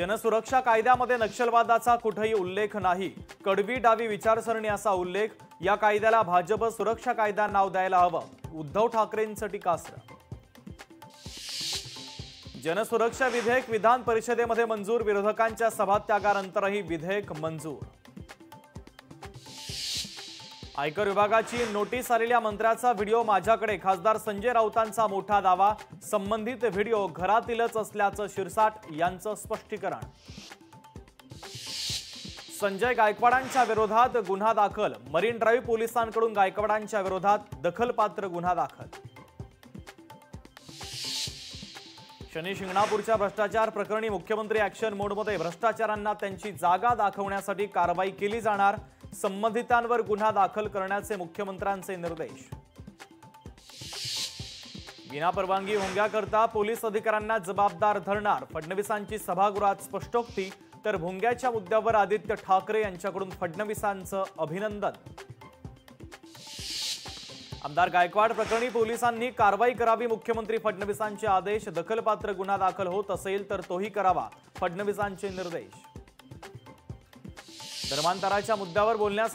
जनसुरक्षा कायद्यामध्ये नक्षलवादाचा कुठेही उल्लेख नाही। कडवी डावी विचारसरणी असा उल्लेख। या कायद्याला भाजप सुरक्षा कायदा नाव द्यायला हवं। उद्धव ठाकरेंचं टीकास्त्र। जनसुरक्षा विधेयक विधान परिषदेमध्ये मंजूर। विरोधकांच्या सभात्यागानंतरही विधेयक मंजूर। आयकर विभागाची नोटीस आलेल्या मंत्र्याचा व्हिडिओ माझ्याकडे। खासदार संजय राऊतांचा मोठा दावा। संबंधित व्हिडिओ घरातीलच असल्याचं शिरसाट यांचं स्पष्टीकरण। संजय गायकवाडांच्या विरोधात गुन्हा दाखल। मरीन ड्राईव्ह पोलिसांकडून गायकवाडांच्या विरोधात दखलपात्र गुन्हा दाखल। शनी शिंगणापूरच्या भ्रष्टाचार प्रकरणी मुख्यमंत्री ॲक्शन मोडमध्ये। भ्रष्टाचारांना त्यांची जागा दाखवण्यासाठी कारवाई केली जाणार। संबंधितांवर गुन्हा दाखल करण्याचे मुख्यमंत्र्यांचे निर्देश। विनापरवानगी भोंग्याकरता पोलीस अधिकाऱ्यांना जबाबदार धरणार। फडणवीसांची सभागृहात स्पष्टोक्ती। तर भोंग्याच्या मुद्द्यावर आदित्य ठाकरे यांच्याकडून फडणवीसांचं अभिनंदन। आमदार गायकवाड प्रकरणी पोलिसांनी कारवाई करावी। मुख्यमंत्री फडणवीसांचे आदेश। दखलपात्र गुन्हा दाखल होत असेल तर तोही करावा। फडणवीसांचे निर्देश। धर्मांतराच्या मुद्द्यावर बोलण्यासाठी